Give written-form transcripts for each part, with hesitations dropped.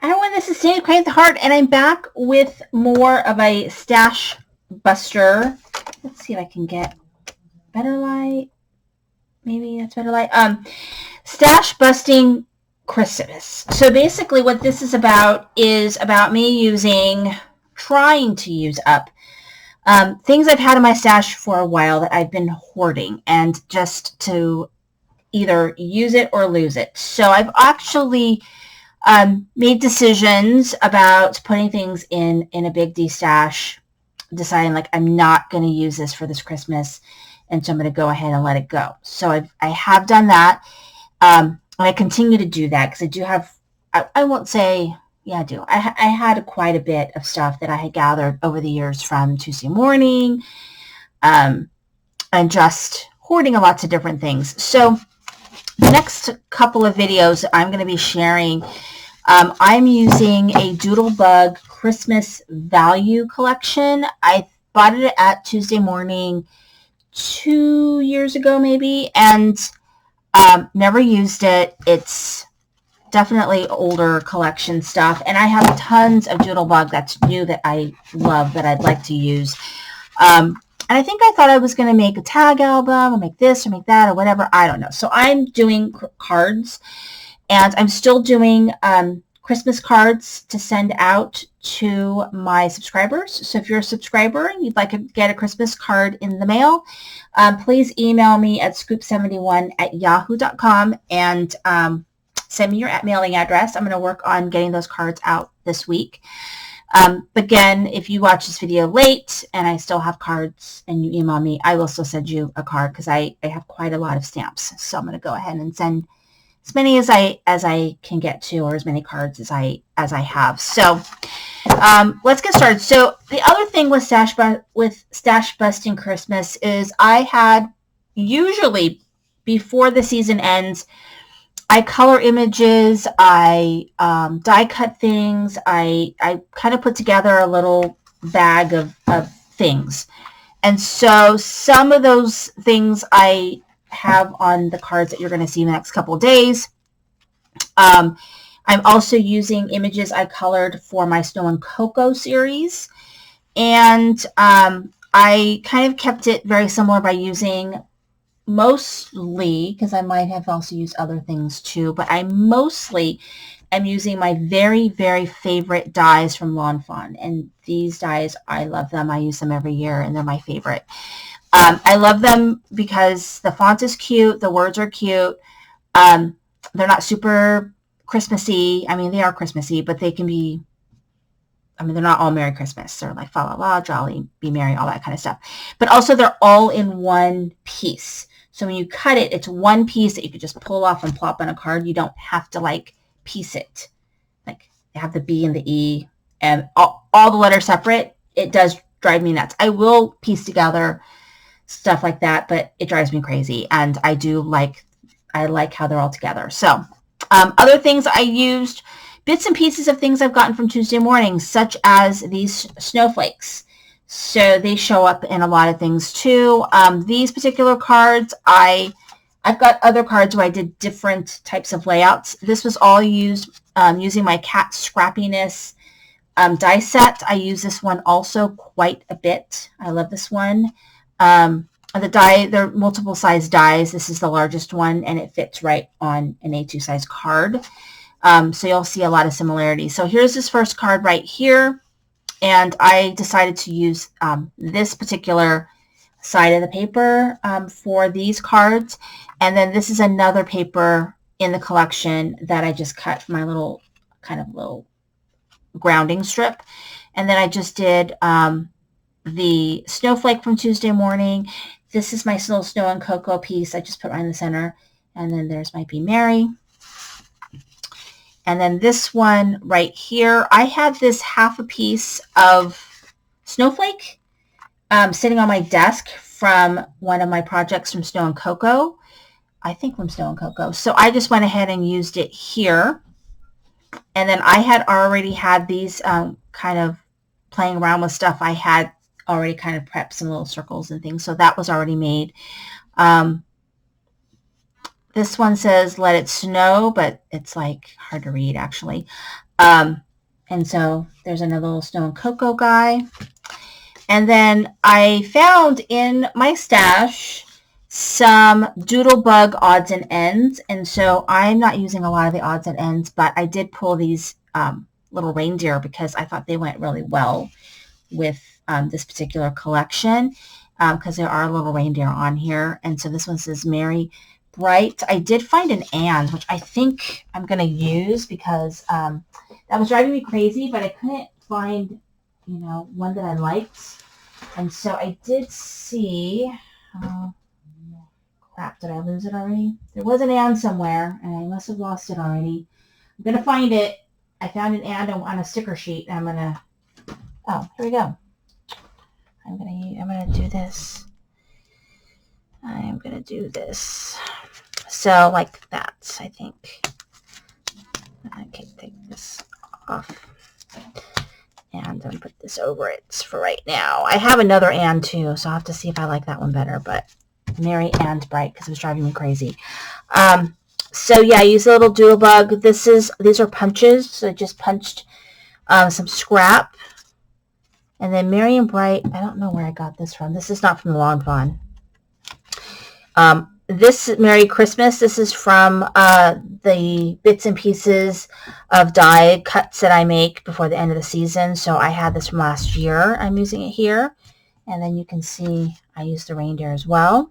Everyone, this is Sandy Craig the Heart, and I'm back with more of a stash buster. Let's see if I can get better light. Maybe that's better light. Stash busting Christmas. So basically what this is about me trying to use up things I've had in my stash for a while that I've been hoarding, and just to either use it or lose it. So I've actually made decisions about putting things in a big D stash, deciding like I'm not going to use this for this Christmas, and so I'm going to go ahead and let it go. So I have done that. I continue to do that because I do have, I won't say, yeah, I do. I had quite a bit of stuff that I had gathered over the years from Tuesday morning, and just hoarding lots of different things. So the next couple of videos I'm going to be sharing, I'm using a Doodlebug Christmas value collection. I bought it at Tuesday Morning 2 years ago maybe, and never used it. It's definitely older collection stuff, and I have tons of Doodlebug that's new that I love that I'd like to use. And I think I thought I was going to make a tag album or make this or make that or whatever. I don't know. So I'm doing cards, and I'm still doing Christmas cards to send out to my subscribers. So if you're a subscriber and you'd like to get a Christmas card in the mail, please email me at scoop71@yahoo.com and send me your mailing address. I'm going to work on getting those cards out this week. Again, if you watch this video late and I still have cards and you email me, I will still send you a card because I have quite a lot of stamps. So I'm going to go ahead and send as many as I can get to, or as many cards as I have. So let's get started. So the other thing with stash busting Christmas is I had, usually before the season ends, I color images, I die cut things, I kind of put together a little bag of things. And so some of those things I have on the cards that you're going to see in the next couple of days. I'm also using images I colored for my Snow and Cocoa series. And I kind of kept it very similar by using, mostly, because I might have also used other things too, but I mostly am using my very, very favorite dies from Lawn Fawn. And these dies, I love them. I use them every year, and they're my favorite. I love them because the font is cute, the words are cute. They're not super Christmassy. I mean, they are Christmassy, but they can be, I mean, they're not all Merry Christmas. They're like fa la la, jolly, be merry, all that kind of stuff. But also they're all in one piece. So when you cut it, it's one piece that you could just pull off and plop on a card. You don't have to like piece it. Like they have the B and the E and all the letters separate. It does drive me nuts. I will piece together stuff like that, but it drives me crazy. And I like how they're all together. So other things I used, bits and pieces of things I've gotten from Tuesday Morning, such as these snowflakes. So they show up in a lot of things too. These particular cards, I've got other cards where I did different types of layouts. This was all used using my Cat Scrappiness die set. I use this one also quite a bit. I love this one. The die, they're multiple size dies. This is the largest one, and it fits right on an A2 size card. So you'll see a lot of similarities. So here's this first card right here. And I decided to use this particular side of the paper for these cards. And then this is another paper in the collection that I just cut my little grounding strip. And then I just did the snowflake from Tuesday Morning. This is my little Snow and Cocoa piece. I just put right in the center. And then there's my Be Merry. And then this one right here, I have this half a piece of snowflake sitting on my desk from one of my projects from Snow and Cocoa. I think from Snow and Cocoa. So I just went ahead and used it here. And then I had already had these kind of playing around with stuff. I had already kind of prepped some little circles and things. So that was already made. This one says let it snow, but it's like hard to read actually. And so there's another little snow and cocoa guy. And then I found in my stash some Doodlebug odds and ends. And so I'm not using a lot of the odds and ends, but I did pull these little reindeer because I thought they went really well with this particular collection because there are little reindeer on here. And so this one says Merry Bright. I did find an and, which I think I'm going to use because that was driving me crazy, but I couldn't find, one that I liked. And so I did see, crap, did I lose it already? There was an and somewhere, and I must have lost it already. I'm going to find it. I found an and on a sticker sheet, and I'm going to, oh, here we go. I'm going to do this. I'm going to do this. So like that, I think. Okay, take this off. And I'm going to put this over it for right now. I have another and too, so I'll have to see if I like that one better. But Merry and Bright, because it was driving me crazy. So yeah, I use a little Doodlebug. These are punches. So I just punched some scrap. And then Merry and Bright, I don't know where I got this from. This is not from the Lawn Fawn. This Merry Christmas, this is from the bits and pieces of die cuts that I make before the end of the season. So I had this from last year. I'm using it here. And then you can see I used the reindeer as well.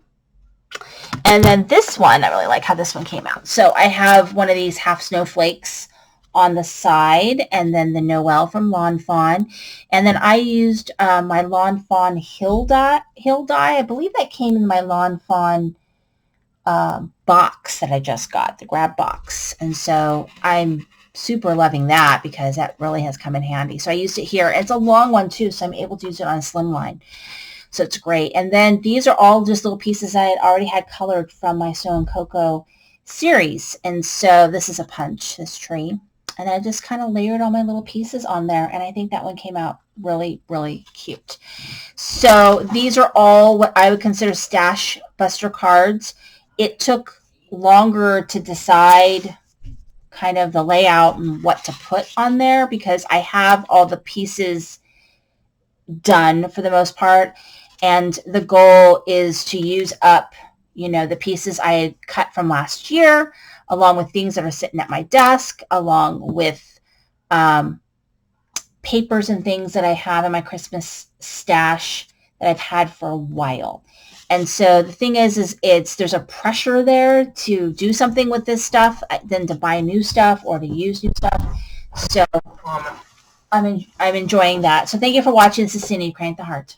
And then this one, I really like how this one came out. So I have one of these half snowflakes on the side, and then the Noel from Lawn Fawn. And then I used my Lawn Fawn Hill die. I believe that came in my Lawn Fawn box that I just got, the grab box. And so I'm super loving that because that really has come in handy. So I used it here. It's a long one too, so I'm able to use it on a slim line. So it's great. And then these are all just little pieces I had already had colored from my Snow and Cocoa series. And so this is a punch, this tree. And I just kind of layered all my little pieces on there. And I think that one came out really, really cute. So these are all what I would consider stash buster cards. It took longer to decide kind of the layout and what to put on there because I have all the pieces done for the most part. And the goal is to use up, the pieces I had cut from last year, along with things that are sitting at my desk, along with papers and things that I have in my Christmas stash that I've had for a while. And so the thing is there's a pressure there to do something with this stuff than to buy new stuff or to use new stuff. So I'm enjoying that. So thank you for watching. This is Cindy, Crank the Heart.